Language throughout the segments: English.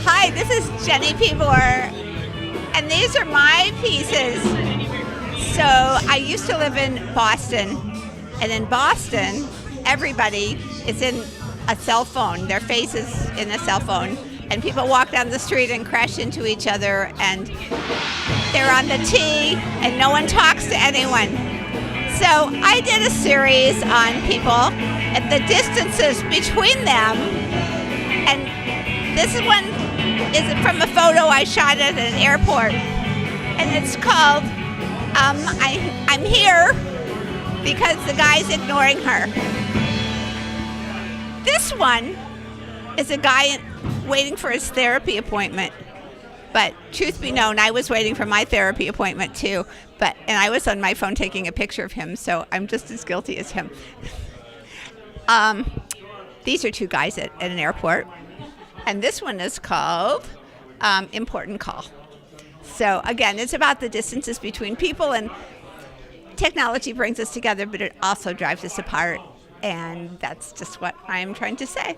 Hi, this is Jenny Pibor, and these are my pieces. So I used to live in Boston, and in Boston, everybody is in a cell phone. Their face is in a cell phone, and people walk down the street and crash into each other, and they're on the T, and no one talks to anyone. So I did a series on people and the distances between them, and this one is from a photo I shot at an airport, and it's called I'm Here Because the Guy's Ignoring Her. This one is a guy waiting for his therapy appointment. But truth be known, I was waiting for my therapy appointment too. And I was on my phone taking a picture of him, so I'm just as guilty as him. These are two guys at an airport. And this one is called Important Call. So again, it's about the distances between people, and technology brings us together, but it also drives us apart. And that's just what I'm trying to say.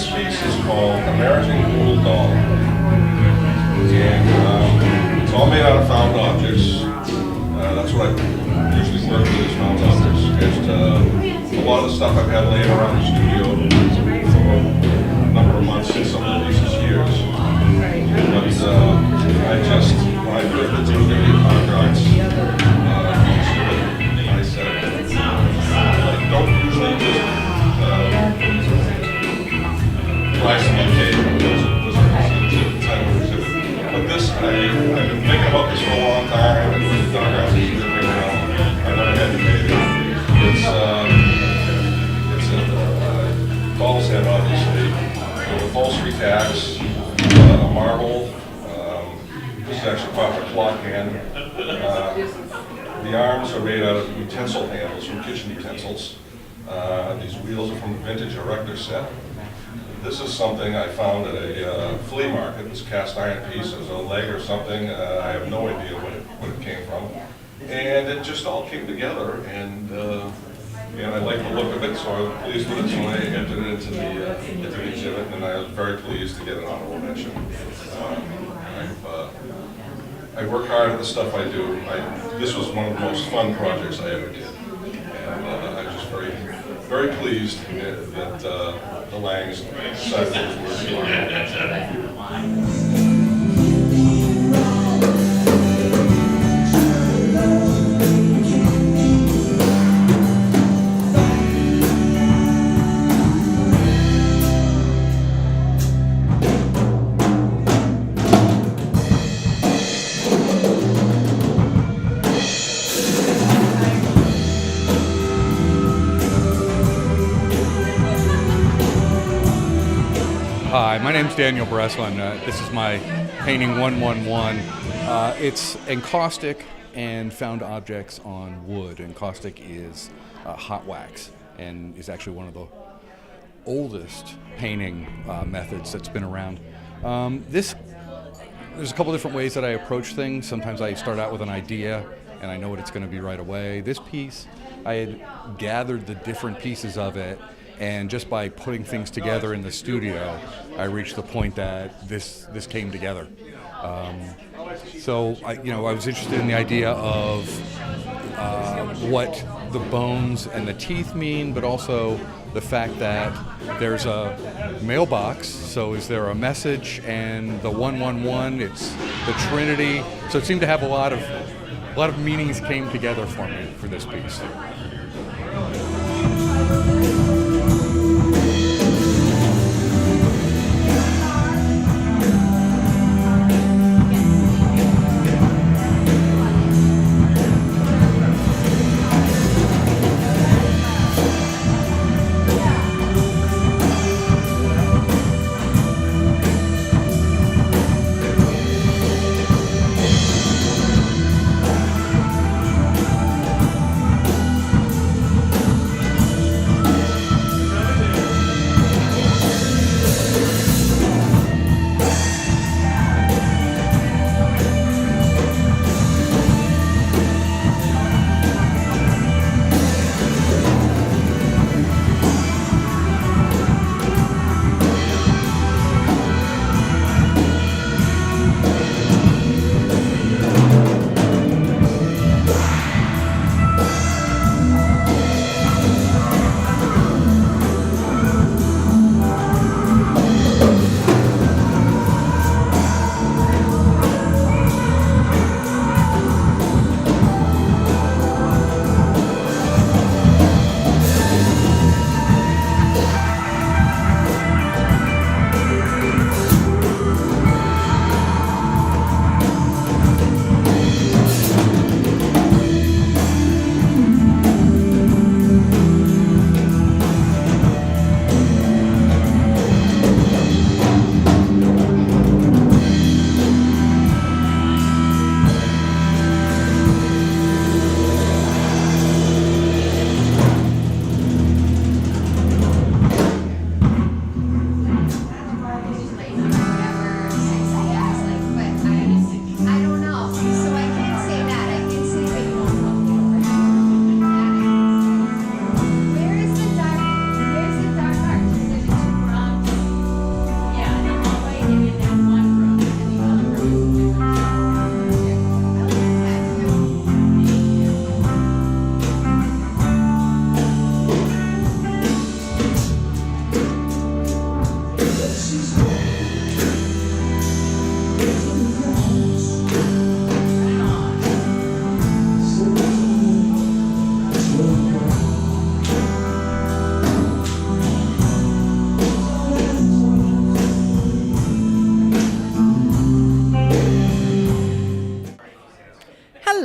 This piece is called American Poodle Doll. And it's all made out of found objects. That's what I usually work with, is found objects. Just, a lot of the stuff I've had laying around the studio for a number of months, and some of the pieces years. But when I put the two video contracts, I said, I don't usually just buy some tape was a type of exhibit. But this, I've been thinking about this for a long time, and with the doghouse is really I never had to pay it. It's a doll's head, obviously, with upholstery tacks, a marble. This is actually copper clock hand. The arms are made out of utensil handles from kitchen utensils. These wheels are from the vintage erector set. This is something I found at a flea market. This cast iron piece. It was a leg or something. I have no idea what it came from. And it just all came together, and I like the look of it, so I was pleased with it. So I entered it into the exhibit, and I was very pleased to get an honorable mention. I work hard at the stuff I do. This was one of the most fun projects I ever did, and I'm just very pleased that the Langs decided those words to be honorable mention. Hi, my name's Daniel Breslin. This is my painting 111. It's encaustic and found objects on wood. Encaustic is hot wax and is actually one of the oldest painting methods that's been around. There's a couple different ways that I approach things. Sometimes I start out with an idea and I know what it's going to be right away. This piece, I had gathered the different pieces of it, and just by putting things together in the studio, I reached the point that this came together. So I was interested in the idea of what the bones and the teeth mean, but also the fact that there's a mailbox. So is there a message? And the 111, it's the Trinity. So it seemed to have a lot of meanings came together for me for this piece.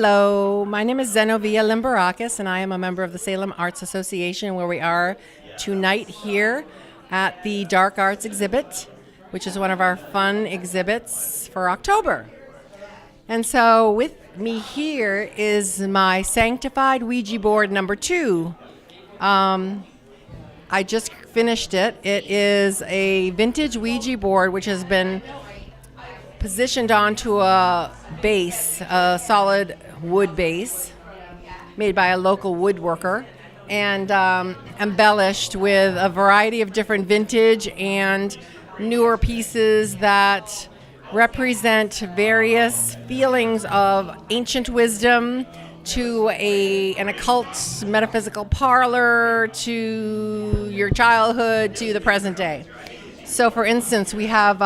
Hello, my name is Zenovia Limbarakis, and I am a member of the Salem Arts Association, where we are tonight here at the Dark Arts exhibit, which is one of our fun exhibits for October. And so with me here is my Sanctified Ouija board number 2. I just finished it. It is a vintage Ouija board which has been positioned onto a base, a solid wood base made by a local woodworker, and embellished with a variety of different vintage and newer pieces that represent various feelings of ancient wisdom, to an occult metaphysical parlor, to your childhood, to the present day. So for instance, we have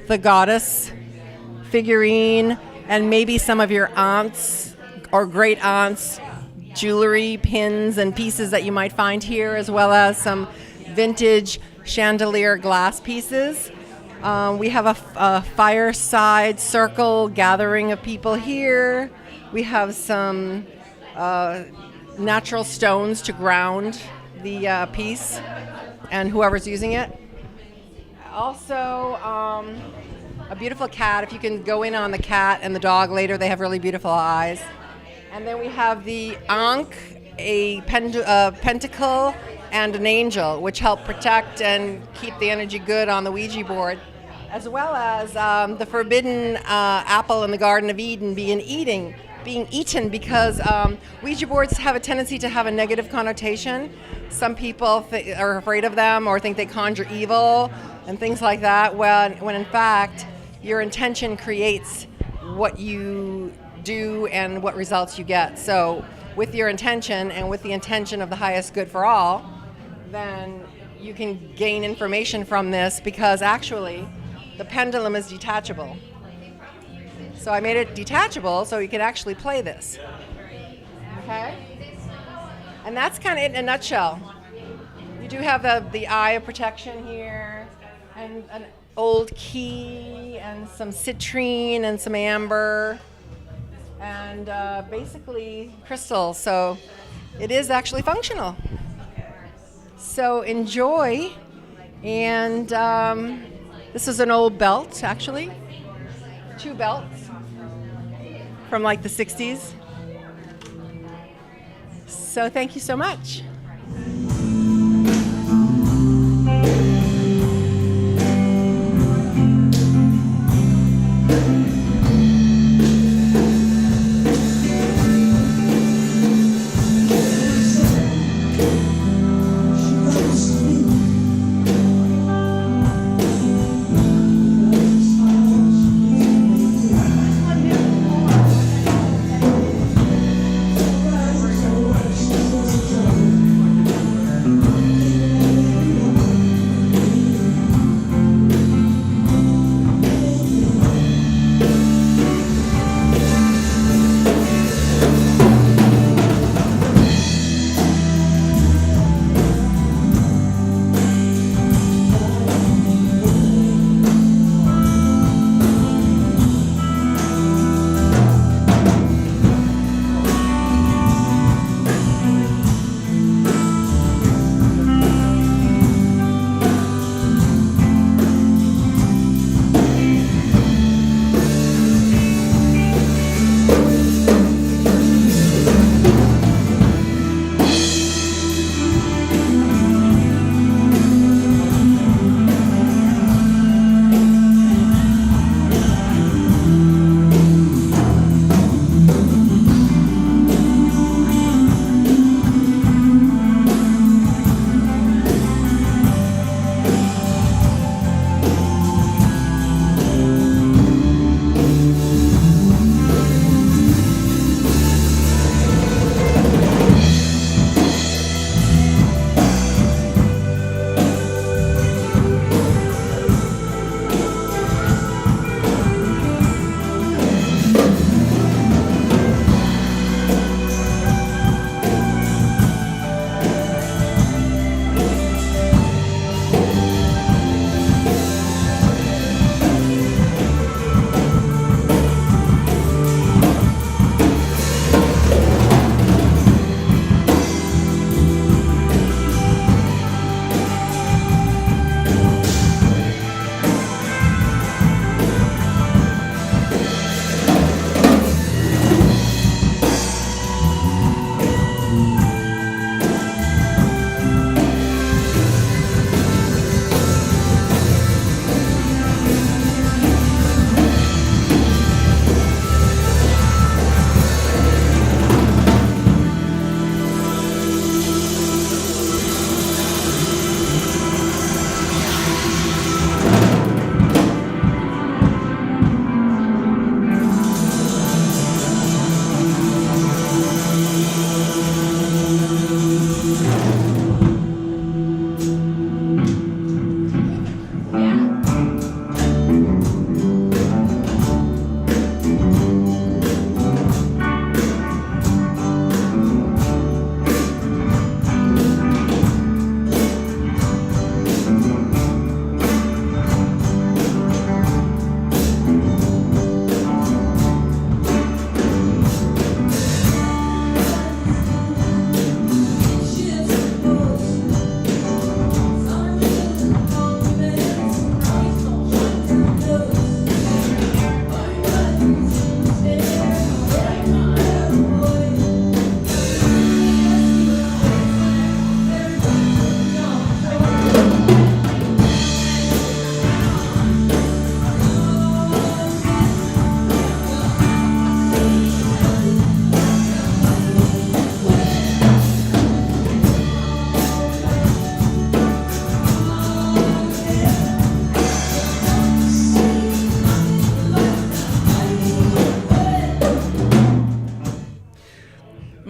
the goddess figurine, and maybe some of your aunts or great aunts jewelry, pins, and pieces that you might find here, as well as some vintage chandelier glass pieces. We have a fireside circle gathering of people here. We have some natural stones to ground the piece and whoever's using it. Also, a beautiful cat. If you can go in on the cat and the dog later, they have really beautiful eyes. And then we have the Ankh, a pentacle, and an angel, which help protect and keep the energy good on the Ouija board, as well as the forbidden apple in the Garden of Eden being eaten because Ouija boards have a tendency to have a negative connotation. Some people are afraid of them or think they conjure evil and things like that, when in fact your intention creates what you do and what results you get. So with your intention and with the intention of the highest good for all, then you can gain information from this, because actually the pendulum is detachable. So I made it detachable so you can actually play this. Okay? And that's kind of it in a nutshell. You do have the eye of protection here, and an old key, and some citrine, and some amber, and basically crystals. So it is actually functional. So enjoy. And this is an old belt, actually. 2 belts from like the 60s. So thank you so much.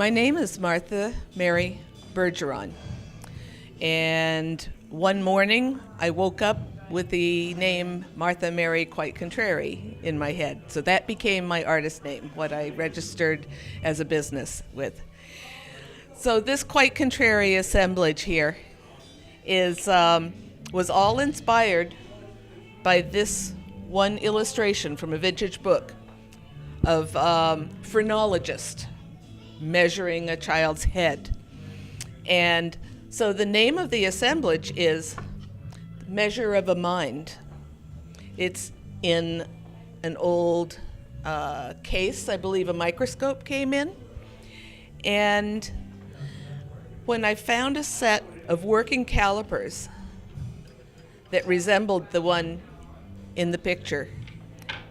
My name is Martha Mary Bergeron, and one morning I woke up with the name Martha Mary Quite Contrary in my head. So that became my artist name, what I registered as a business with. So this Quite Contrary assemblage here was all inspired by this one illustration from a vintage book of phrenologist measuring a child's head. And so the name of the assemblage is Measure of a Mind. It's in an old case. I believe a microscope came in. And when I found a set of working calipers that resembled the one in the picture,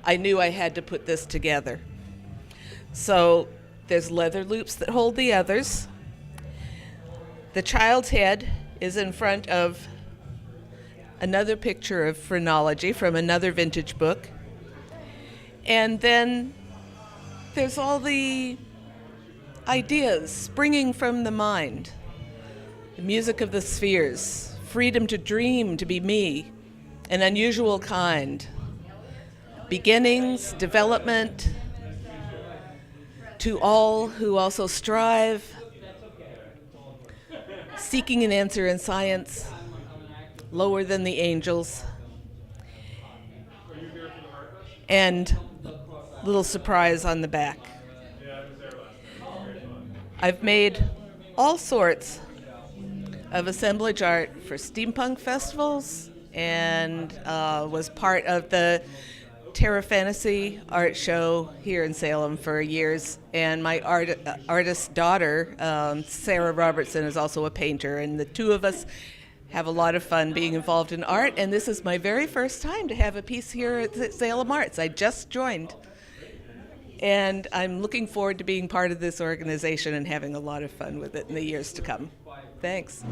I knew I had to put this together. So there's leather loops that hold the others. The child's head is in front of another picture of phrenology from another vintage book. And then there's all the ideas springing from the mind. The music of the spheres, freedom to dream, to be me, an unusual kind. Beginnings, development, to all who also strive, seeking an answer in science, lower than the angels, and little surprise on the back. I've made all sorts of assemblage art for steampunk festivals and was part of the Terra Fantasy art show here in Salem for years. And my artist daughter, Sarah Robertson, is also a painter, and the two of us have a lot of fun being involved in art, and this is my very first time to have a piece here at Salem Arts. I just joined, and I'm looking forward to being part of this organization and having a lot of fun with it in the years to come. Thanks.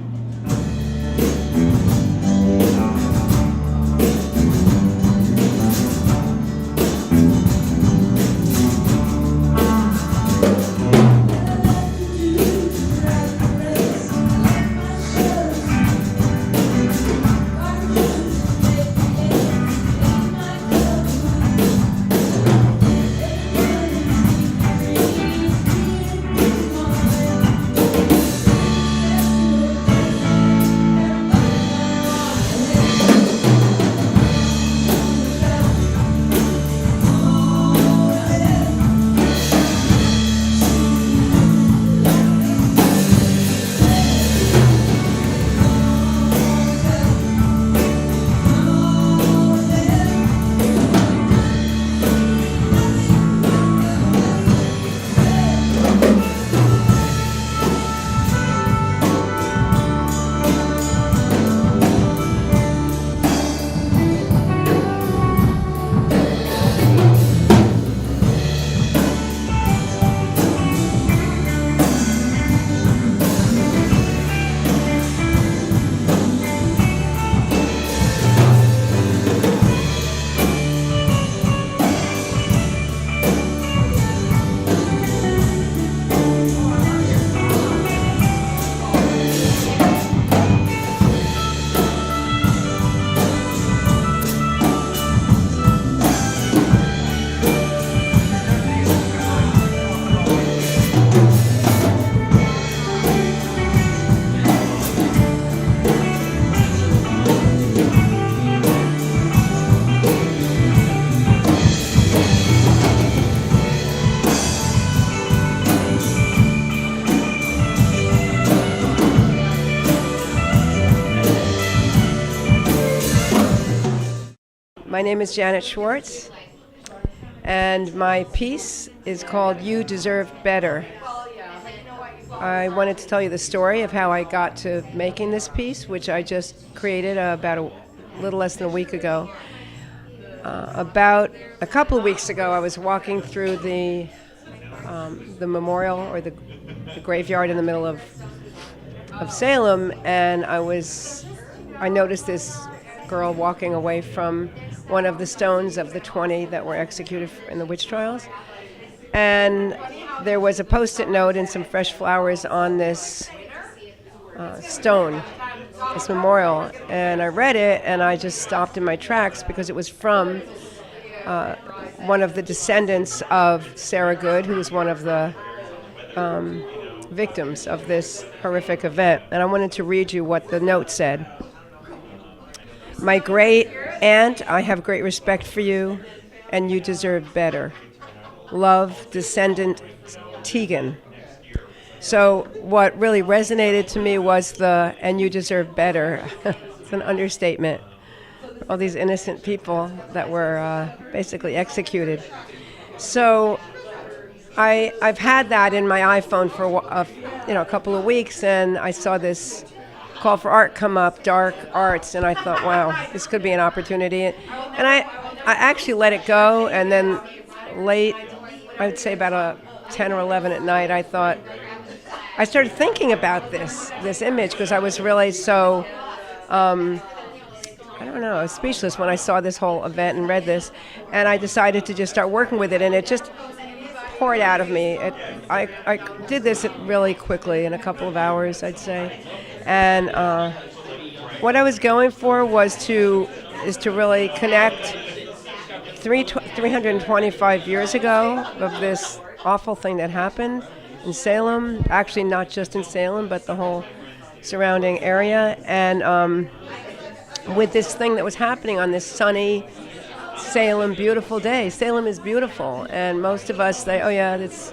My name is Janet Schwartz, and my piece is called You Deserve Better. I wanted to tell you the story of how I got to making this piece, which I just created about a little less than a week ago. About a couple of weeks ago, I was walking through the memorial, or the graveyard in the middle of Salem, and I noticed this girl walking away from one of the stones of the 20 that were executed in the witch trials. And there was a Post-it note and some fresh flowers on this stone, this memorial. And I read it, and I just stopped in my tracks because it was from one of the descendants of Sarah Good, who was one of the victims of this horrific event. And I wanted to read you what the note said. My great aunt, I have great respect for you, and you deserve better. Love, descendant Tegan. So what really resonated to me was and you deserve better. It's an understatement. All these innocent people that were basically executed. So I've had that in my iPhone for a couple of weeks, and I saw this call for art come up, dark arts, and I thought, wow, this could be an opportunity. And I actually let it go, and then late, I would say about 10 or 11 at night, I started thinking about this image, because I was really so, I was speechless when I saw this whole event and read this, and I decided to just start working with it, and it just poured out of me. I did this really quickly, in a couple of hours, I'd say. And what I was going for is to really connect 325 years ago of this awful thing that happened in Salem, actually not just in Salem, but the whole surrounding area, and with this thing that was happening on this sunny Salem beautiful day. Salem is beautiful, and most of us say, oh yeah, it's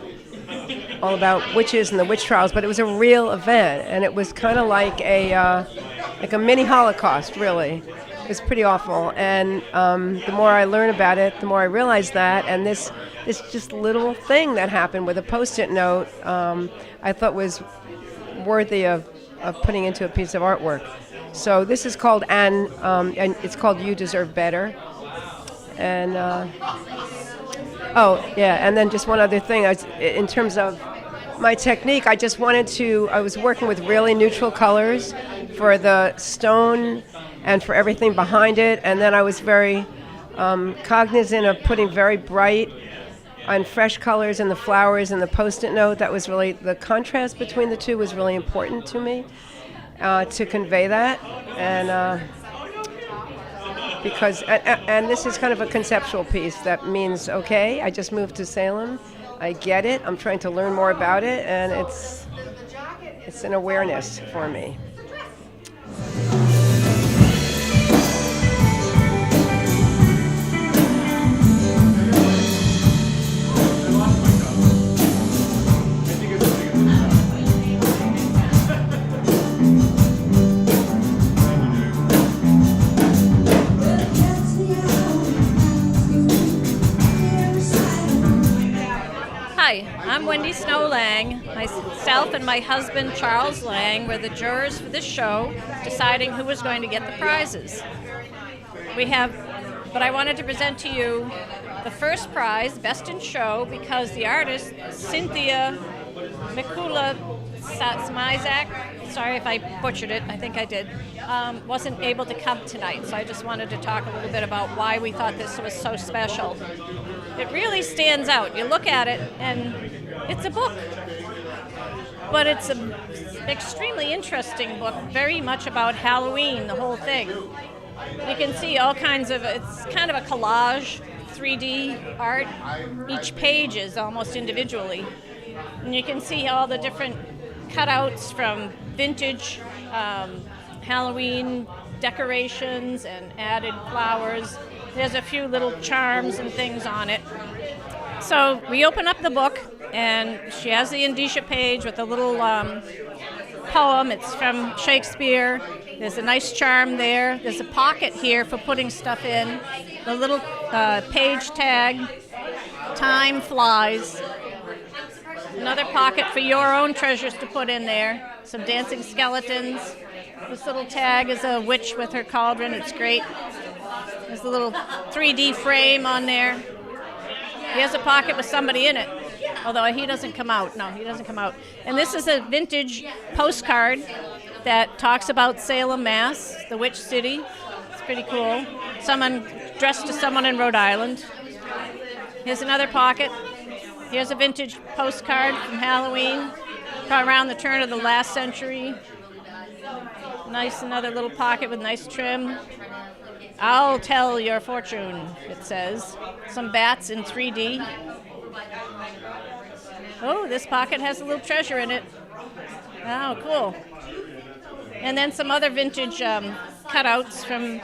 all about witches and the witch trials, but it was a real event, and it was kind of like a mini Holocaust, really. It was pretty awful, and the more I learn about it, the more I realize that, and this just little thing that happened with a Post-it note, I thought was worthy of putting into a piece of artwork. So this is called and it's called You Deserve Better. And and then just one other thing, in terms of my technique, I was working with really neutral colors for the stone and for everything behind it, and then I was very cognizant of putting very bright and fresh colors in the flowers and the Post-it note. That was really, the contrast between the two was really important to me, to convey that, and because this is kind of a conceptual piece that means, okay, I just moved to Salem, I get it, I'm trying to learn more about it, and it's an awareness for me. Hi, I'm Wendy Snow Lang. Myself and my husband Charles Lang were the jurors for this show, deciding who was going to get the prizes. But I wanted to present to you the first prize, Best in Show, because the artist, Cynthia Mikula Smizak, sorry if I butchered it, I think I did, wasn't able to come tonight. So I just wanted to talk a little bit about why we thought this was so special. It really stands out. You look at it, and it's a book. But it's an extremely interesting book, very much about Halloween, the whole thing. You can see all kinds of, it's kind of a collage, 3D art. Each page is almost individually. And you can see all the different cutouts from vintage Halloween decorations and added flowers. There's a few little charms and things on it. So we open up the book, and she has the indicia page with a little poem. It's from Shakespeare. There's a nice charm there. There's a pocket here for putting stuff in. The little page tag, time flies. Another pocket for your own treasures to put in there. Some dancing skeletons. This little tag is a witch with her cauldron. It's great. There's a little 3D frame on there. He has a pocket with somebody in it, although he doesn't come out. No, he doesn't come out. And this is a vintage postcard that talks about Salem, Mass., the witch city. It's pretty cool. Someone dressed as someone in Rhode Island. Here's another pocket. Here's a vintage postcard from Halloween, probably around the turn of the last century. Nice, another little pocket with nice trim. I'll tell your fortune, it says. Some bats in 3D. Oh, this pocket has a little treasure in it. Oh, cool. And then some other vintage cutouts from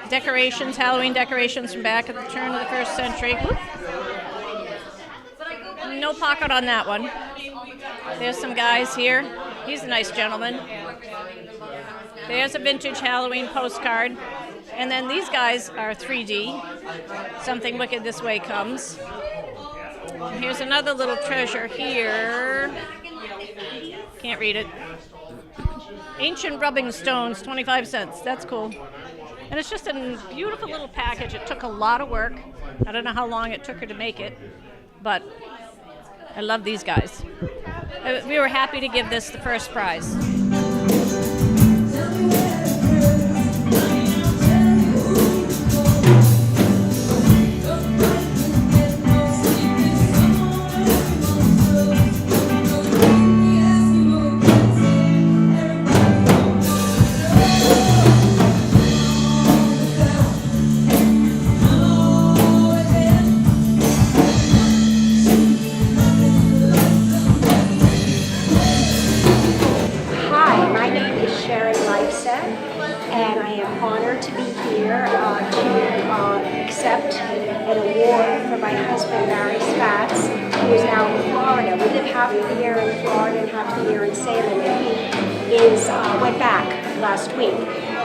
decorations, Halloween decorations from back at the turn of the first century. Whoop. No pocket on that one. There's some guys here. He's a nice gentleman. There's a vintage Halloween postcard. And then these guys are 3D. Something Wicked This Way Comes. And here's another little treasure here. Can't read it. Ancient rubbing stones, 25 cents. That's cool. And it's just a beautiful little package. It took a lot of work. I don't know how long it took her to make it, but I love these guys. We were happy to give this the first prize. And I am honored to be here to accept an award for my husband, Barry Spatz, who is now in Florida. We live half of the year in Florida and half the year in Salem, and he went back last week.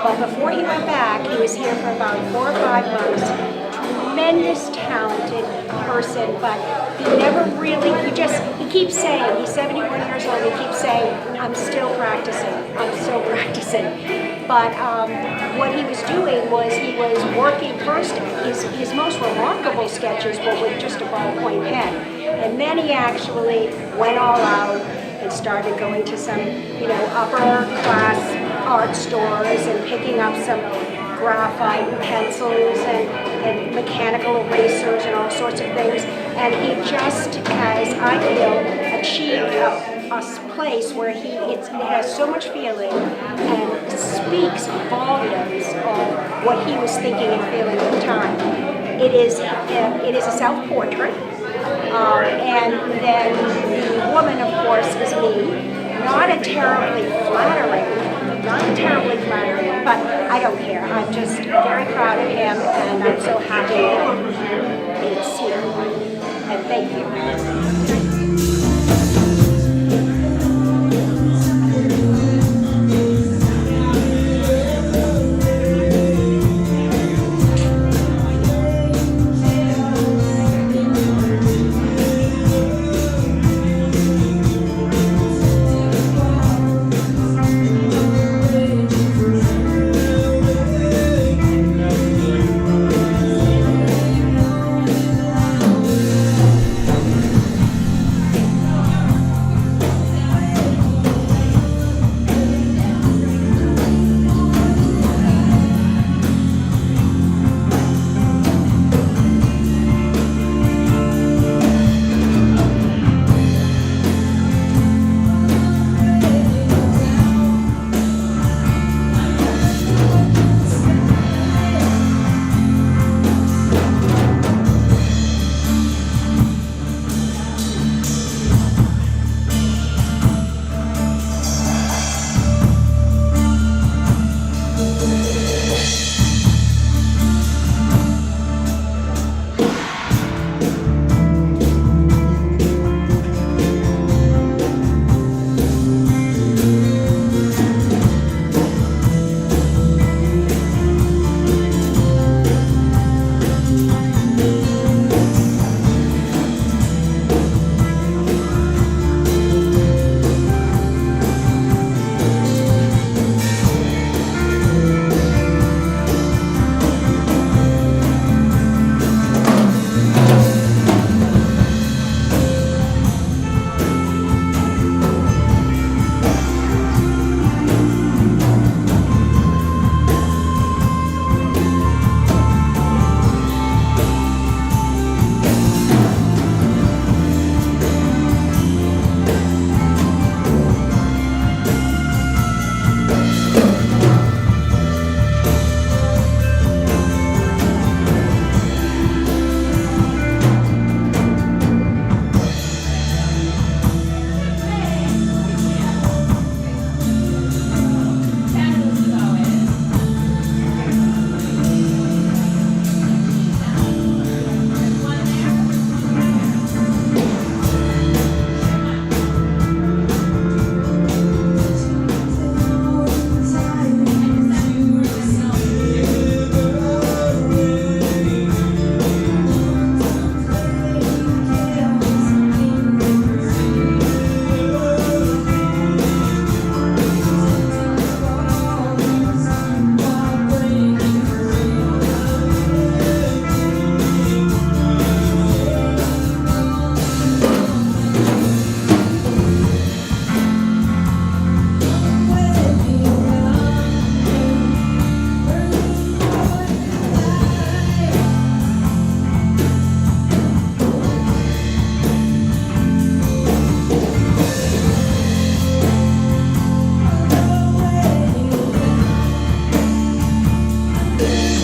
But before he went back, he was here for about 4 or 5 months. Tremendous talented person, but he never really, he keeps saying, he's 71 years old, he keeps saying, I'm still practicing. But what he was doing was he was working first, his most remarkable sketches were with just a ballpoint pen. And then he actually went all out and started going to some, upper class art stores and picking up some graphite pencils and mechanical erasers and all sorts of things. And he just has, I feel, achieved a place where it has so much feeling and speaks volumes of what he was thinking and feeling at the time. It is a self-portrait, and then the woman, of course, is me. Not a terribly flattering, but I don't care. I'm just very proud of him, and I'm so happy that it's here. And thank you.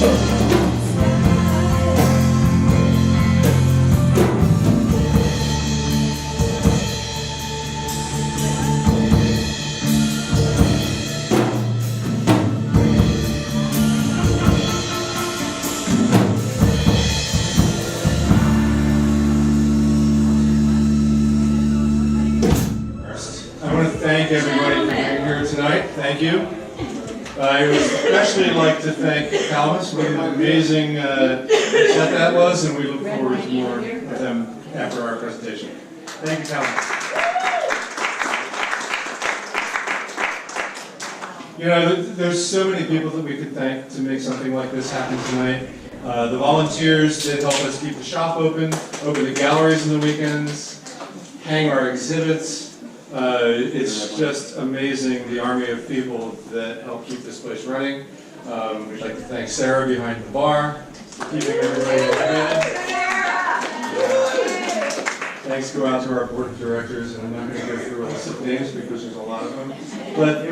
I want to thank everybody for being here tonight. Thank you. I would especially like to thank Calvis. What an amazing set that was, and we look forward to more of them after our presentation. Thank you, Calvis. You know, there's so many people that we could thank to make something like this happen tonight. The volunteers that help us keep the shop open the galleries on the weekends, hang our exhibits. It's just amazing, the army of people that help keep this place running. We'd like to thank Sarah behind the bar for keeping everybody organized. Thanks go out to our board of directors, and I'm not going to go through a list of names because there's a lot of them. But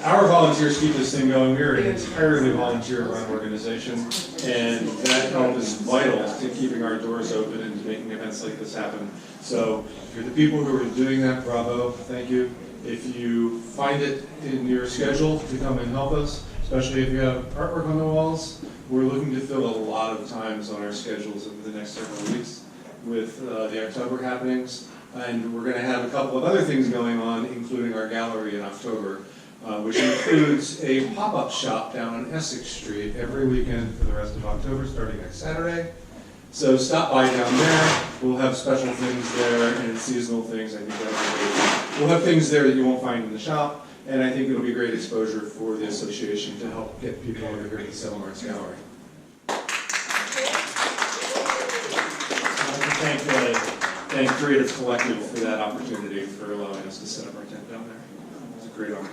our volunteers keep this thing going. We're an entirely volunteer-run organization, and that help is vital to keeping our doors open and making events like this happen. So if you're the people who are doing that, bravo, thank you. If you find it in your schedule to come and help us, especially if you have artwork on the walls, we're looking to fill a lot of times on our schedules over the next several weeks with the October happenings. And we're going to have a couple of other things going on, including our gallery in October, which includes a pop-up shop down on Essex Street every weekend for the rest of October, starting next Saturday. So stop by down there. We'll have special things there and seasonal things. I think that'll be great. We'll have things there that you won't find in the shop, and I think it'll be great exposure for the association to help get people over here at the Salem Arts Gallery. Thank Creative Collective for that opportunity, for allowing us to set up our tent down there. It's a great honor.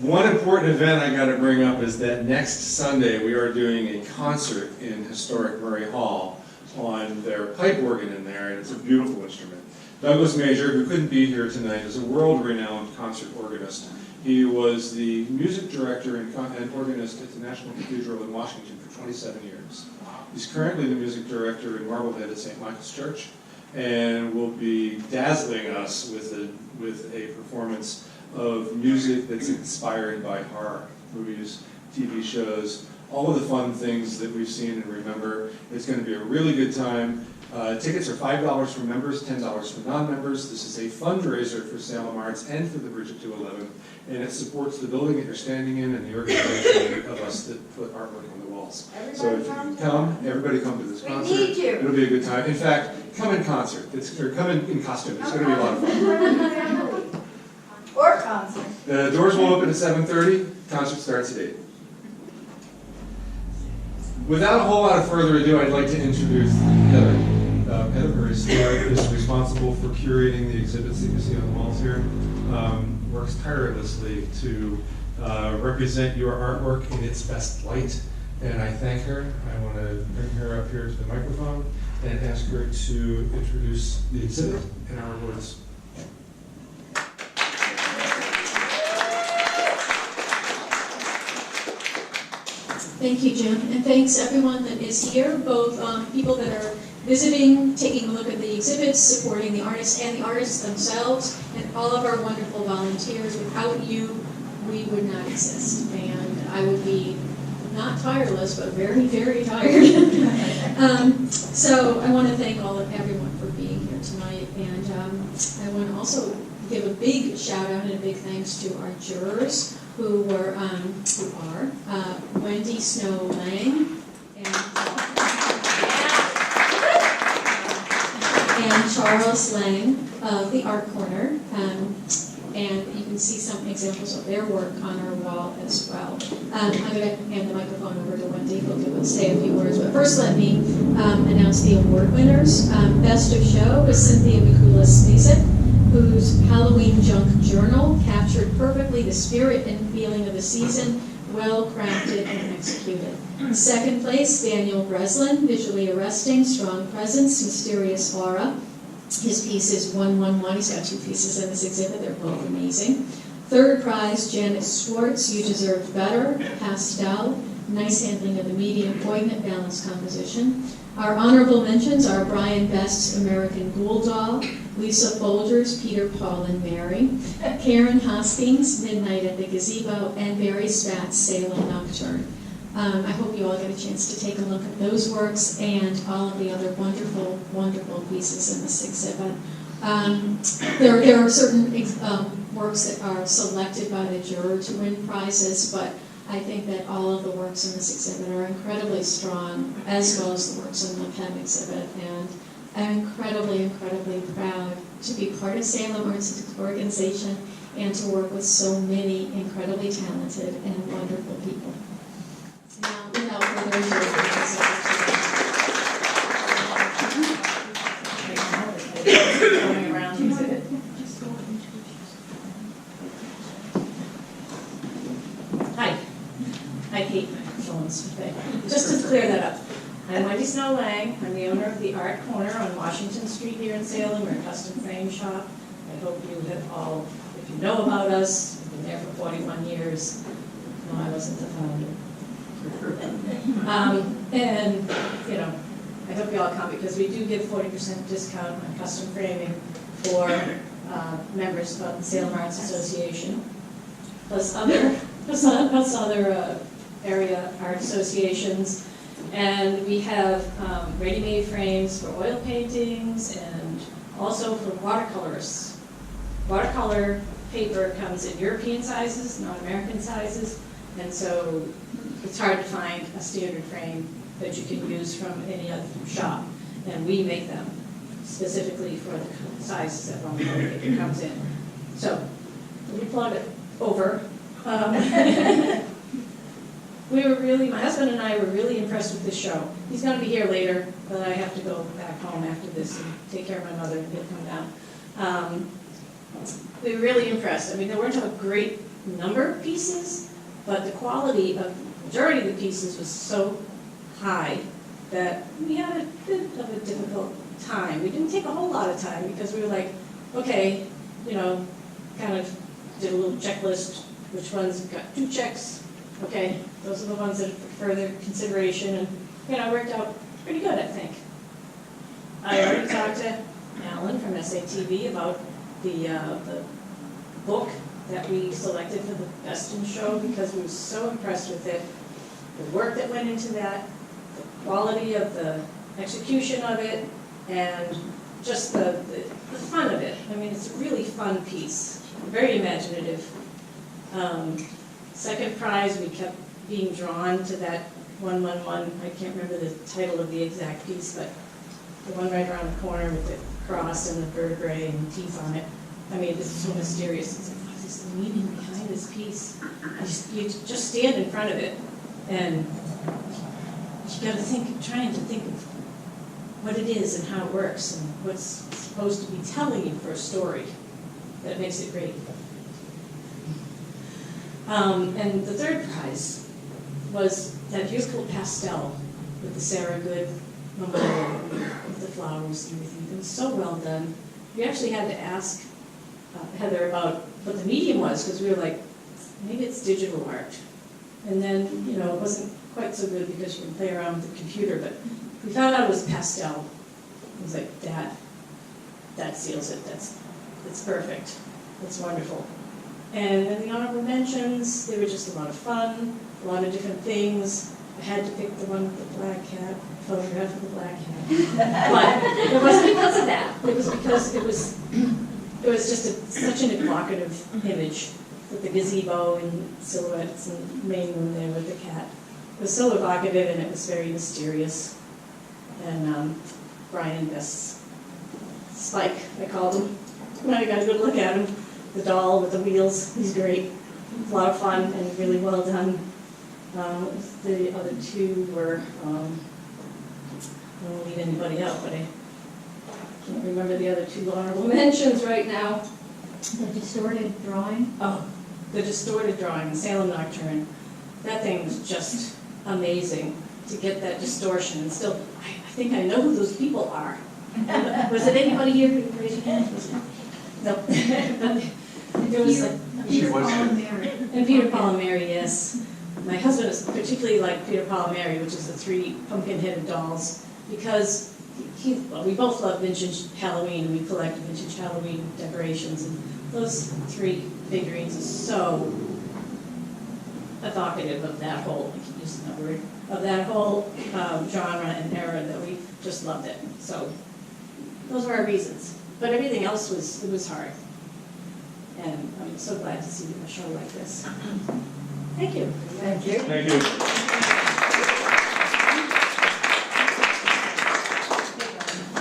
One important event I got to bring up is that next Sunday we are doing a concert in historic Murray Hall on their pipe organ in there, and it's a beautiful instrument. Douglas Major, who couldn't be here tonight, is a world-renowned concert organist. He was the music director and organist at the National Cathedral in Washington for 27 years. He's currently the music director in Marblehead at St. Michael's Church, and will be dazzling us with a performance of music that's inspired by horror movies, TV shows, all of the fun things that we've seen and remember. It's going to be a really good time. Tickets are $5 for members, $10 for non-members. This is a fundraiser for Salem Arts and for the Bridge at 211, and it supports the building that you're standing in and the organization of us that put artwork on the walls. So if you come, everybody come to this concert. We need you. It'll be a good time. In fact, come in concert. Or come in costume. It's going to be a lot of fun. Or concert. The doors will open at 7:30. Concert starts at 8. Without a whole lot of further ado, I'd like to introduce Heather. Heather is responsible for curating the exhibits that you see on the walls here. Works tirelessly to represent your artwork in its best light, and I thank her. I want to bring her up here to the microphone and ask her to introduce the exhibit in our words. Thank you, Jim, and thanks everyone that is here, both people that are visiting, taking a look at the exhibits, supporting the artists and the artists themselves, and all of our wonderful volunteers. Without you, we would not exist, and I would be not tireless, but very, very tired. So I want to thank everyone for being here tonight, and I want to also give a big shout out and a big thanks to our jurors, who are Wendy Snow Lang and Charles Lang of the Art Corner, and you can see some examples of their work on our wall as well. I'm going to hand the microphone over to Wendy, who'll say a few words, but first let me announce the award winners. Best of Show was Cynthia Mikula-Sneezek, whose Halloween Junk Journal captured perfectly the spirit and feeling of the season, well crafted and executed. Second place, Daniel Breslin, visually arresting, strong presence, mysterious aura. His piece is 111. He's got 2 pieces in this exhibit. They're both amazing. Third prize, Janet Schwartz, You Deserved Better, pastel. nice handling of the medium poignant balance composition. Our honorable mentions are Brian Best's American Ghoul Doll, Lisa Folger's Peter, Paul, and Mary, Karen Hosking's Midnight at the Gazebo, and Barry Spatz's Salem Nocturne. I hope you all get a chance to take a look at those works and all of the other wonderful, wonderful pieces in this exhibit. There are certain works that are selected by the juror to win prizes, but I think that all of the works in this exhibit are incredibly strong, as well as the works in the PEM exhibit, and I'm incredibly, incredibly proud to be part of Salem Arts organization and to work with so many incredibly talented and wonderful people. Now, without further ado, Going around the exhibit. Hi. Hi, Kate. Just to clear that up. I'm Wendy Snow Lang. I'm the owner of the Art Corner on Washington Street here in Salem. We're a custom frame shop. I hope you have all, if you know about us, we've been there for 41 years. No, I wasn't the founder. And, you know, I hope you all come because we do give 40% discount on custom framing for members of the Salem Arts Association, plus other area art associations. And we have ready-made frames for oil paintings and also for watercolorists. Watercolor paper comes in European sizes, not American sizes, and so it's hard to find a standard frame that you can use from any other shop. And we make them specifically for the sizes that watercolor paper comes in. So, let me plug it over. My husband and I were really impressed with this show. He's going to be here later, but I have to go back home after this and take care of my mother and he'll come down. We were really impressed. I mean, there weren't a great number of pieces, but the quality of the majority of the pieces was so high that we had a bit of a difficult time. We didn't take a whole lot of time because we were like, okay, you know, kind of did a little checklist, which ones got 2 checks. Okay, those are the ones that are for further consideration, and you know, worked out pretty good, I think. I already talked to Alan from SATV about the book that we selected for the Best in Show because we were so impressed with it, the work that went into that, the quality of the execution of it, and just the fun of it. I mean, it's a really fun piece, very imaginative. Second prize, we kept being drawn to that 111. I can't remember the title of the exact piece, but the one right around the corner with the cross and the vertebrae and teeth on it. I mean, this is so mysterious. It's like, what is the meaning behind this piece? You just stand in front of it, and you got to think, trying to think of what it is and how it works and what's supposed to be telling you for a story that makes it great. And the third prize was that beautiful pastel with the Sarah Good memorial with the flowers and everything. It was so well done. We actually had to ask Heather about what the medium was because we were like, maybe it's digital art. And then, you know, it wasn't quite so good because you can play around with the computer, but we found out it was pastel. It was like, that seals it. It's perfect. It's wonderful. And then the honorable mentions, they were just a lot of fun, a lot of different things. I had to pick the one with the black hat, photograph of the black hat. But it wasn't because of that. It was because it was just such an evocative image with the gazebo and silhouettes and main room there with the cat. It was so evocative and it was very mysterious. And Brian Best's Spike, I called him. When I got a good look at him. The doll with the wheels, he's great. A lot of fun and really well done. The other two were, I don't want to leave anybody out, but I can't remember the other 2 honorable mentions right now. the distorted drawing. Oh, the distorted drawing, the Salem Nocturne. That thing was just amazing to get that distortion. And still, I think I know who those people are. Was it anybody here who raised your hand? No. It was like Peter, Paul, and Mary. And Peter, Paul, and Mary, yes. My husband is particularly really like Peter, Paul, and Mary, which is the 3 pumpkin-headed dolls, because well, we both love vintage Halloween, and we collect vintage Halloween decorations, and those 3 figurines are so evocative of that whole, I keep using that word, of that whole genre and era that we just loved it. So those were our reasons. But everything else was hard. And I'm so glad to see a show like this. Thank you. Thank you. Thank you.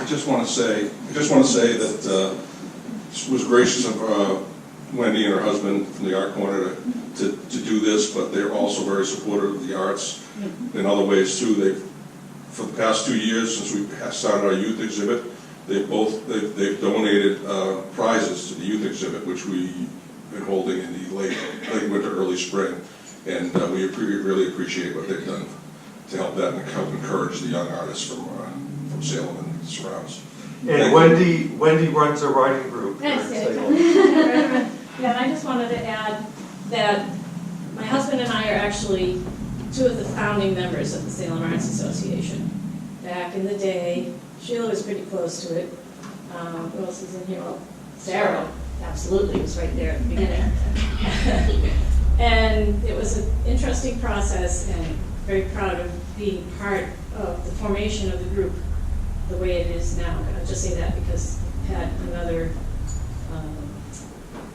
I just want to say that it was gracious of Wendy and her husband from the Art Corner to do this, but they're also very supportive of the arts in other ways too. For the past 2 years since we started our youth exhibit, they've donated prizes to the youth exhibit, which we've been holding in the late winter, early spring, and we really appreciate what they've done to help that and help encourage the young artists from Salem and surrounds. And Wendy runs a writing group here in Salem. Yeah, and I just wanted to add that my husband and I are actually 2 of the founding members of the Salem Arts Association. Back in the day, Sheila was pretty close to it. Who else is in here? Well, Sarah, absolutely, was right there at the beginning. And it was an interesting process, and very proud of being part of the formation of the group the way it is now. I'll just say that because it had another,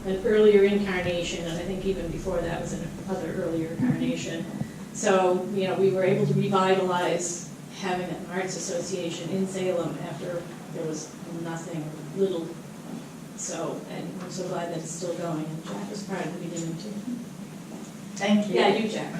an earlier incarnation, and I think even before that was another earlier incarnation. So, you know, we were able to revitalize having an arts association in Salem after there was nothing, little. So, and I'm so glad that it's still going, and Jack was part of the beginning too. Thank you. Yeah, you, Jack.